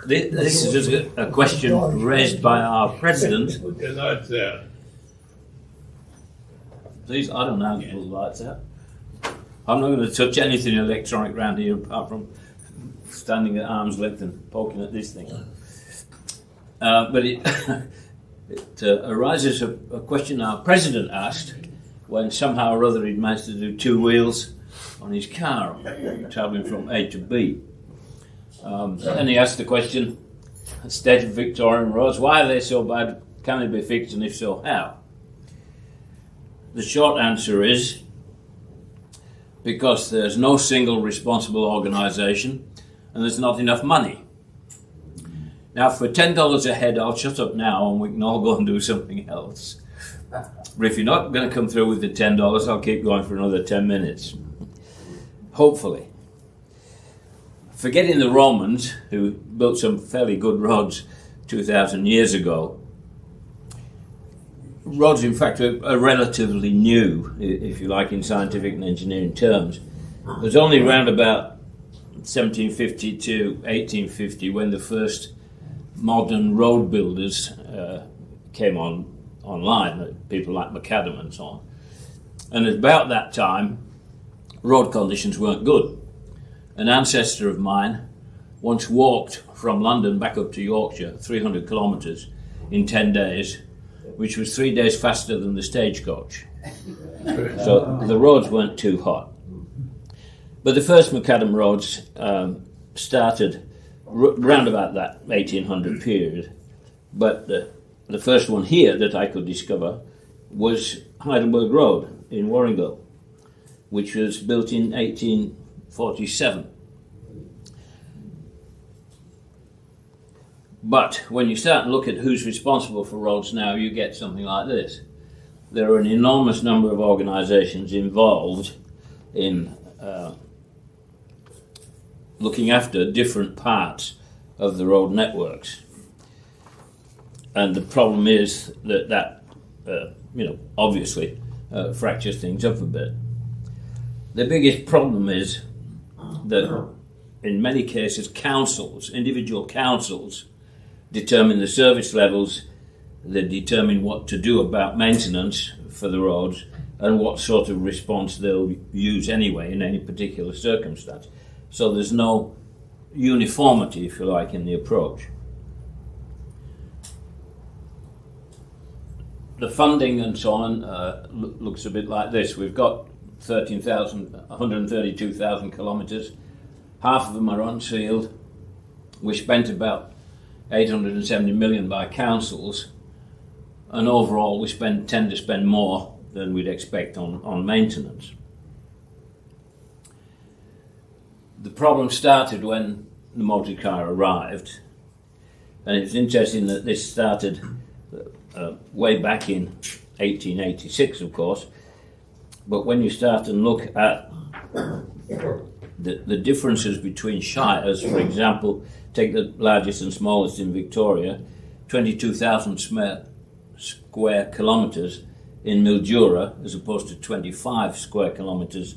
This is a question raised by our president. Please, I don't know how to pull the lights out. I'm not going to touch anything electronic around here apart from standing at arm's length and poking at this thing. But it arises a question our president asked when somehow or other he'd managed to do two wheels on his car, travelling from A to B. And he asked the question, state of Victorian roads, why are they so bad? Can they be fixed, and if so, how? The short answer is because there's no single responsible organisation and there's not enough money. Now, for $10 a head, I'll shut up now and we can all go and do something else. But if you're not going to come through with the $10, I'll keep going for another 10 minutes. Hopefully. Forgetting the Romans, who built some fairly good roads 2,000 years ago, roads, in fact, are relatively new, if you like, in scientific and engineering terms. It was only around about 1750 to 1850 when the first modern road builders came online, people like Macadam and so on. And at about that time, road conditions weren't good. An ancestor of mine once walked from London back up to Yorkshire, 300 kilometres, in 10 days, which was 3 days faster than the stagecoach. So the roads weren't too hot. But the first macadam roads started round about that 1800 period. But the first one here that I could discover was Heidelberg Road in Warringal, which was built in 1847. But when you start and look at who's responsible for roads now, you get something like this. There are an enormous number of organisations involved in looking after different parts of the road networks. And the problem is that obviously fractures things up a bit. The biggest problem is that in many cases councils, individual councils, determine the service levels, they determine what to do about maintenance for the roads and what sort of response they'll use anyway in any particular circumstance. So there's no uniformity, if you like, in the approach. The funding and so on looks a bit like this. We've got 132,000 kilometres. Half of them are unsealed. We spent about 870 million by councils, and overall we tend to spend more than we'd expect on maintenance. The problem started when the motor car arrived, and it's interesting that this started way back in 1886, of course, but when you start and look at the differences between shires, for example, take the largest and smallest in Victoria, 22,000 square kilometres in Mildura as opposed to 25 square kilometres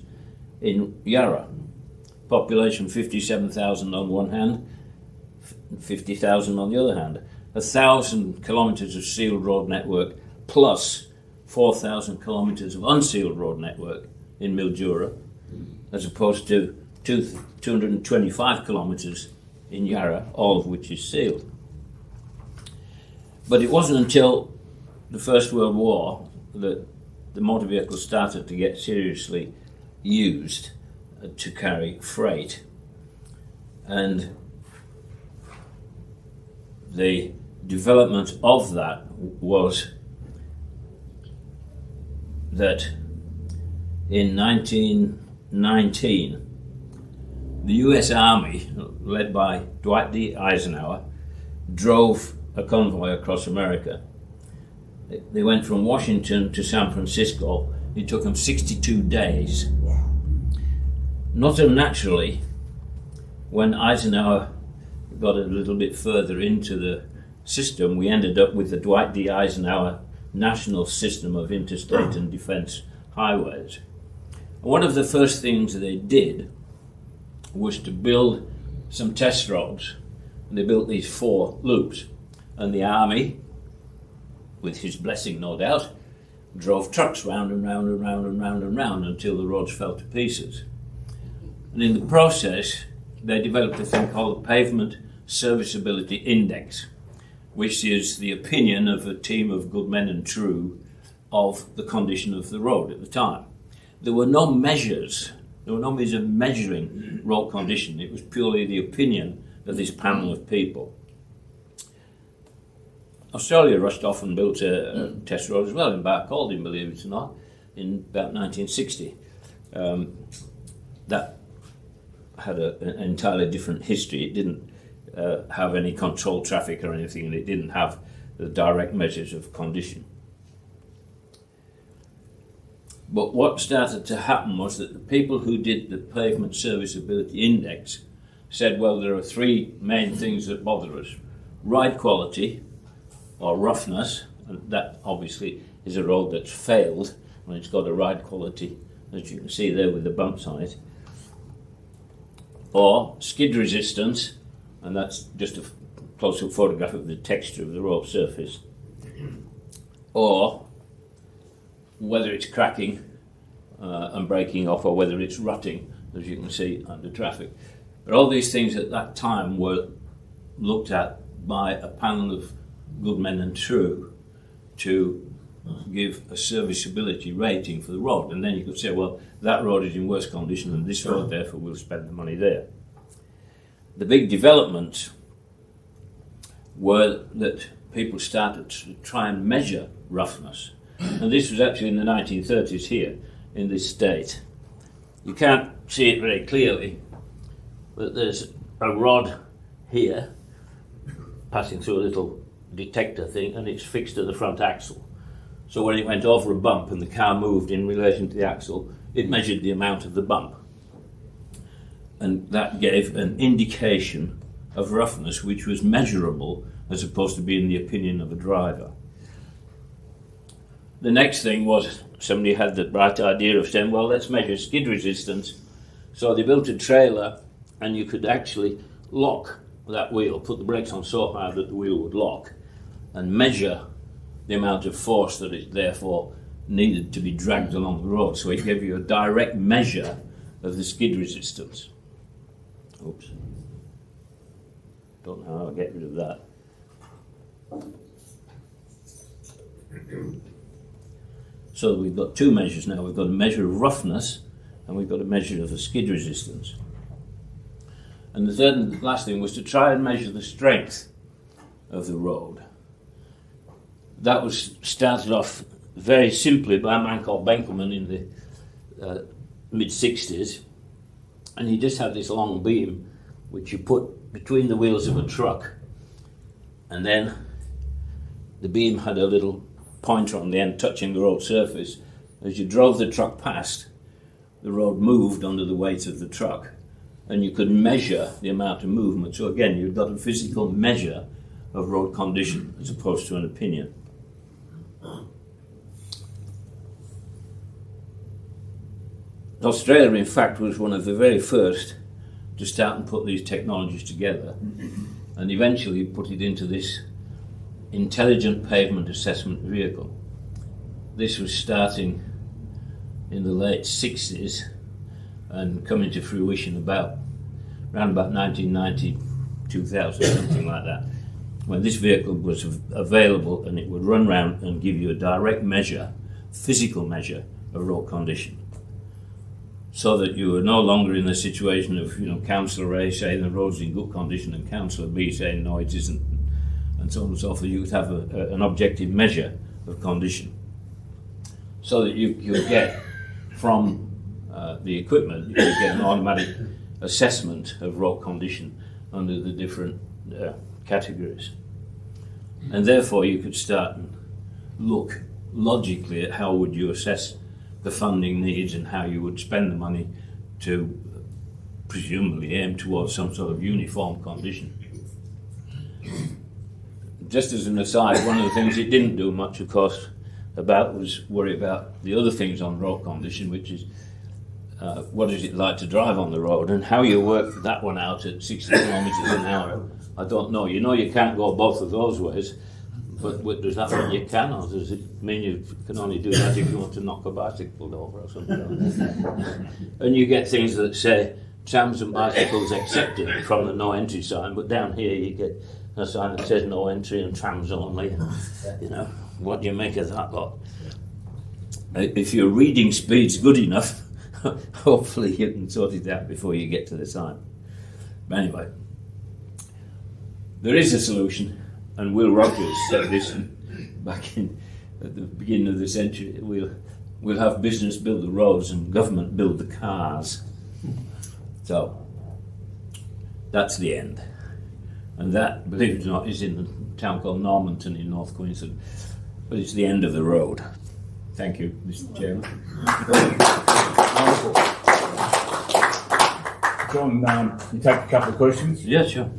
in Yarra. Population 57,000 on one hand, 50,000 on the other hand. 1,000 kilometres of sealed road network plus 4,000 kilometres of unsealed road network in Mildura, as opposed to 225 kilometres in Yarra, all of which is sealed. But it wasn't until the First World War that the motor vehicles started to get seriously used to carry freight. And the development of that was that in 1919, the US Army, led by Dwight D. Eisenhower, drove a convoy across America. They went from Washington to San Francisco. It took them 62 days. Not unnaturally, when Eisenhower got a little bit further into the system, we ended up with the Dwight D. Eisenhower National System of Interstate and Defense Highways. One of the first things they did was to build some test roads, and they built these 4 loops. And the army, with his blessing no doubt, drove trucks round and round and round and round and round until the roads fell to pieces. And in the process, they developed a thing called the Pavement Serviceability Index, which is the opinion of a team of good men and true of the condition of the road at the time. There were no measures. There were no means of measuring road condition. It was purely the opinion of this panel of people. Australia rushed off and built a test road as well in Barcaldine, believe it or not, in about 1960. That had an entirely different history. It didn't have any controlled traffic or anything, and it didn't have the direct measures of condition. But what started to happen was that the people who did the Pavement Serviceability Index said, well, there are 3 main things that bother us. Ride quality, or roughness, and that obviously is a road that's failed when it's got a ride quality, as you can see there with the bumps on it. Or skid resistance, and that's just a close-up photograph of the texture of the road surface. Or whether it's cracking and breaking off, or whether it's rutting, as you can see under traffic. But all these things at that time were looked at by a panel of good men and true to give a serviceability rating for the road. And then you could say, well, that road is in worse condition than this road, therefore we'll spend the money there. The big developments were that people started to try and measure roughness. And this was actually in the 1930s here in this state. You can't see it very clearly, but there's a rod here passing through a little detector thing, and it's fixed to the front axle. So when it went over a bump and the car moved in relation to the axle, it measured the amount of the bump. And that gave an indication of roughness which was measurable as opposed to being the opinion of a driver. The next thing was somebody had the bright idea of saying, well, let's measure skid resistance. So they built a trailer, and you could actually lock that wheel, put the brakes on so hard that the wheel would lock, and measure the amount of force that it therefore needed to be dragged along the road. So it gave you a direct measure of the skid resistance. Oops. Don't know how I'll get rid of that. So we've got 2 measures now. We've got a measure of roughness, and we've got a measure of the skid resistance. And the third and last thing was to try and measure the strength of the road. That was started off very simply by a man called Benkelman in the mid-60s, and he just had this long beam which you put between the wheels of a truck, and then the beam had a little pointer on the end touching the road surface. As you drove the truck past, the road moved under the weight of the truck, and you could measure the amount of movement. So again, you've got a physical measure of road condition as opposed to an opinion. Australia, in fact, was one of the very first to start and put these technologies together, and eventually put it into this intelligent pavement assessment vehicle. This was starting in the late 60s and coming to fruition around about 1990, 2000, something like that, when this vehicle was available, and it would run round and give you a direct measure, physical measure of road condition, so that you were no longer in the situation of, Councillor A saying the road's in good condition and Councillor B saying no, it isn't, and so on and so forth. You would have an objective measure of condition, so that you could get from the equipment, you could get an automatic assessment of road condition under the different categories. And therefore you could start and look logically at how would you assess the funding needs and how you would spend the money to presumably aim towards some sort of uniform condition. Just as an aside, one of the things it didn't do much, of course, was worry about the other things on road condition, which is what is it like to drive on the road, and how you work that one out at 60 kilometres an hour, I don't know. You know you can't go both of those ways, but does that mean you can, or does it mean you can only do that if you want to knock a bicycle over or something? And you get things that say trams and bicycles accepted from the no entry sign, but down here you get a sign that says no entry and trams only. You know, what do you make of that lot? If your reading speed's good enough, hopefully you can sort it out before you get to the sign. But anyway, there is a solution, and Will Rogers said this back at the beginning of the century. We'll have business build the roads and government build the cars. So that's the end. And that, believe it or not, is in a town called Normanton in North Queensland. But it's the end of the road. Thank you, Mr. Chairman. John, you take a couple of questions? Yeah, sure.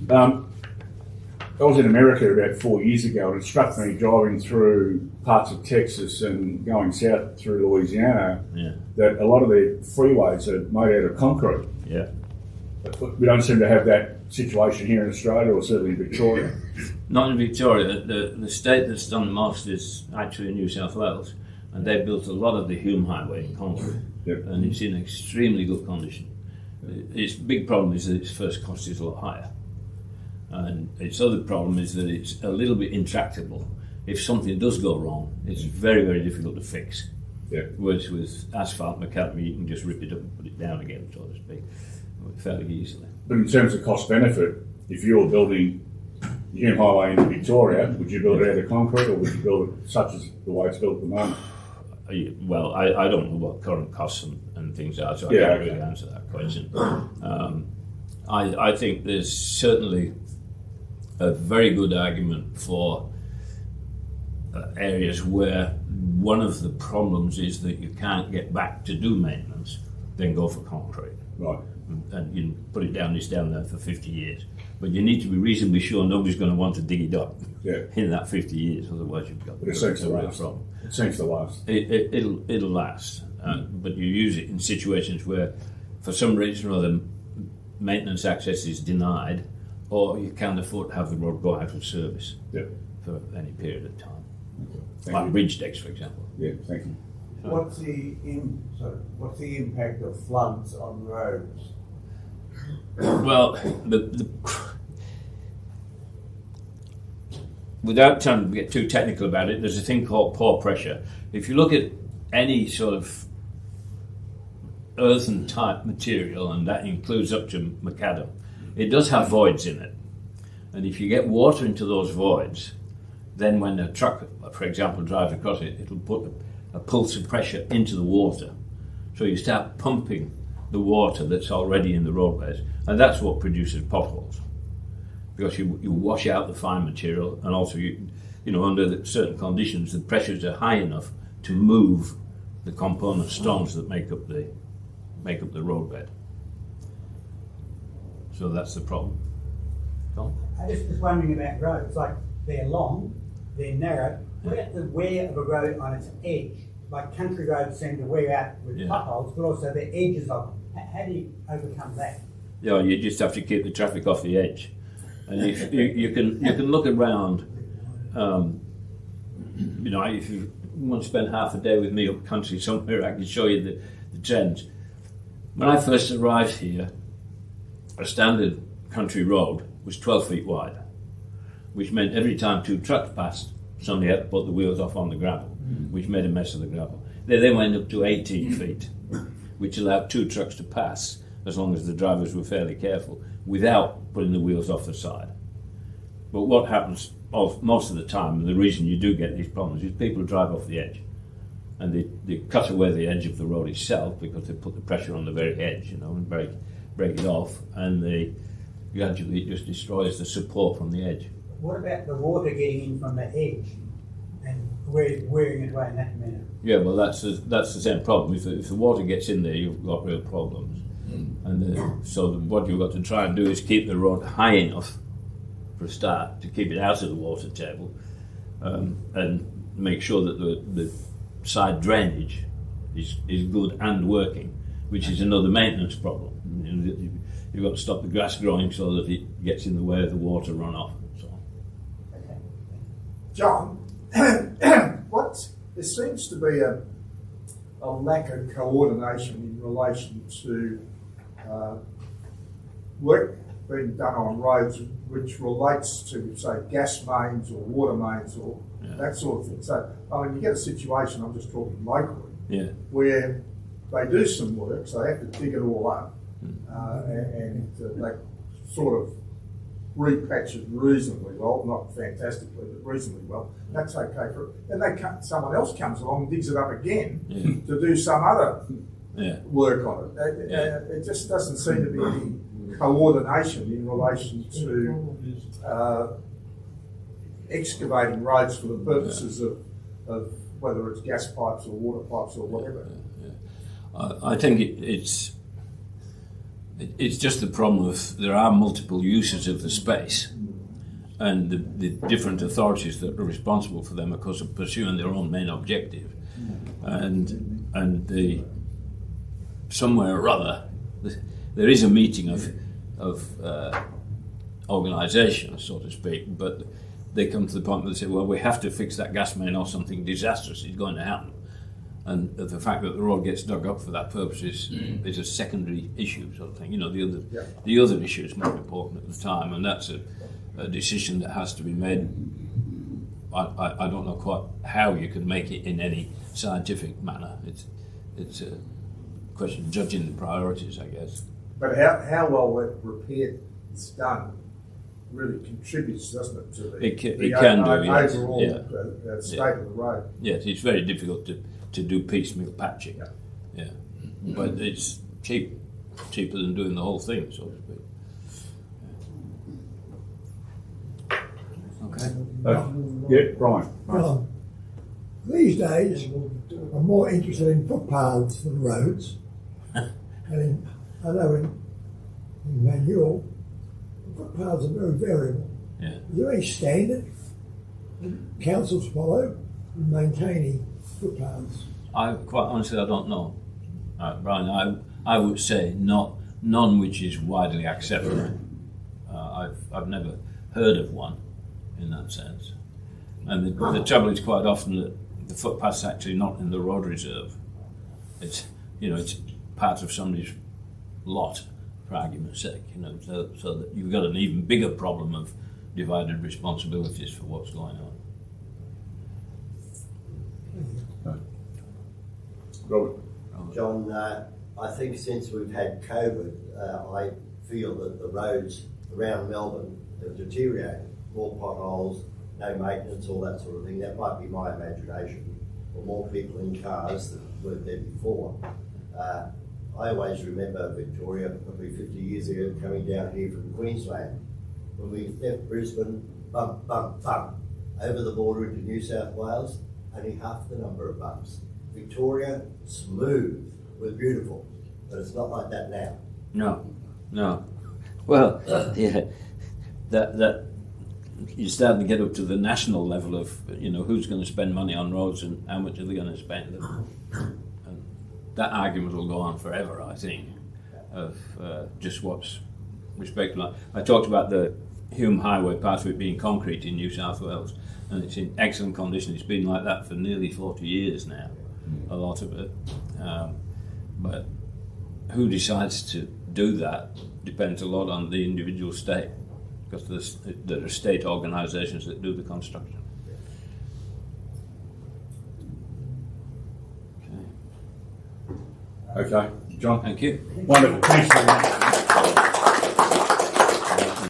I was in America about 4 years ago, and it struck me driving through parts of Texas and going south through Louisiana that a lot of the freeways are made out of concrete. Yeah. But we don't seem to have that situation here in Australia, or certainly in Victoria. Not in Victoria. The state that's done the most is actually New South Wales, and they built a lot of the Hume Highway in concrete, and it's in extremely good condition. Its big problem is that its first cost is a lot higher, and its other problem is that it's a little bit intractable. If something does go wrong, it's very, very difficult to fix. Whereas with asphalt mechanically, you can just rip it up and put it down again, so to speak, fairly easily. But in terms of cost benefit, if you're building the Hume Highway in Victoria, would you build it out of concrete, or would you build it such as the way it's built at the moment? Well, I don't know what current costs and things are, so I can't really answer that question. I think there's certainly a very good argument for areas where one of the problems is that you can't get back to do maintenance, then go for concrete. Right. And you can put it down, it's down there for 50 years. But you need to be reasonably sure nobody's going to want to dig it up in that 50 years, otherwise you've got a real problem. It seems to last. It'll last, but you use it in situations where, for some reason or other, maintenance access is denied, or you can't afford to have the road go out of service for any period of time. Like bridge decks, for example. Yeah, thank you. What's the impact of floods on roads? Well, without trying to get too technical about it, there's a thing called pore pressure. If you look at any sort of earthen type material, and that includes up to macadam, it does have voids in it. And if you get water into those voids, then when a truck, for example, drives across it, it'll put a pulse of pressure into the water. So you start pumping the water that's already in the roadways, and that's what produces potholes. Because you wash out the fine material, and also under certain conditions the pressures are high enough to move the component stones that make up the roadbed. So that's the problem. Tom? I just was wondering about roads. Like, they're long, they're narrow. What about the wear of a road on its edge? Like country roads seem to wear out with potholes, but also the edges of them. How do you overcome that? Yeah, you just have to keep the traffic off the edge. And if you can look around, if you want to spend half a day with me up country somewhere, I can show you the trends. When I first arrived here, a standard country road was 12 feet wide, which meant every time two trucks passed, somebody had to put the wheels off on the gravel, which made a mess of the gravel. They then went up to 18 feet, which allowed two trucks to pass, as long as the drivers were fairly careful, without putting the wheels off the side. But what happens most of the time, and the reason you do get these problems, is people drive off the edge. And they cut away the edge of the road itself, because they put the pressure on the very edge, and break it off, and gradually it just destroys the support from the edge. What about the water getting in from the edge and wearing it away in that manner? Yeah, well, that's the same problem. If the water gets in there, you've got real problems. And so what you've got to try and do is keep the road high enough for a start, to keep it out of the water table, and make sure that the side drainage is good and working, which is another maintenance problem. You've got to stop the grass growing so that it gets in the way of the water runoff. So. John, there seems to be a lack of coordination in relation to work being done on roads which relates to, say, gas mains or water mains or that sort of thing. So, I mean, you get a situation, I'm just talking locally, where they do some work, so they have to dig it all up, and they sort of repatch it reasonably well, not fantastically, but reasonably well. That's okay for it. Then someone else comes along and digs it up again to do some other work on it. It just doesn't seem to be any coordination in relation to excavating roads for the purposes of whether it's gas pipes or water pipes or whatever. I think it's just the problem of there are multiple uses of the space, and the different authorities that are responsible for them, of course, are pursuing their own main objective, and the somewhere or other there is a meeting of organisations, so to speak, but they come to the point where they say, well, we have to fix that gas main or something disastrous is going to happen. And the fact that the road gets dug up for that purpose is a secondary issue, sort of thing. You know, the other issue is more important at the time, and that's a decision that has to be made. I don't know quite how you can make it in any scientific manner. It's a question of judging the priorities, I guess. But how well that repair is done really contributes, doesn't it, to the overall state of the road. Yes, it's very difficult to do piecemeal patching. But it's cheaper than doing the whole thing, so to speak. Okay. Brian. These days, I'm more interested in footpaths than roads. And I know in Manuel, footpaths are very variable. Is there any standard that councils follow in maintaining footpaths? Quite honestly, I don't know, Brian. I would say none which is widely accepted. I've never heard of one in that sense. And the trouble is quite often that the footpath's actually not in the road reserve. It's part of somebody's lot, for argument's sake. So that you've got an even bigger problem of divided responsibilities for what's going on. Robert. John, I think since we've had COVID, I feel that the roads around Melbourne have deteriorated. More potholes, no maintenance, all that sort of thing. That might be my imagination. Or more people in cars than weren't there before. I always remember Victoria, probably 50 years ago, coming down here from Queensland. When we left Brisbane, bump, bump, bump, over the border into New South Wales, only half the number of bumps. Victoria, smooth, we're beautiful, but it's not like that now. No. Well, that you're starting to get up to the national level of who's going to spend money on roads and how much are they going to spend. And that argument will go on forever, I think, of just what's respectable. I talked about the Hume Highway, part of it being concrete in New South Wales, and it's in excellent condition. It's been like that for nearly 40 years now, a lot of it. But who decides to do that depends a lot on the individual state, because there are state organisations that do the construction. Okay, John. Thank you. Wonderful. Thanks very much.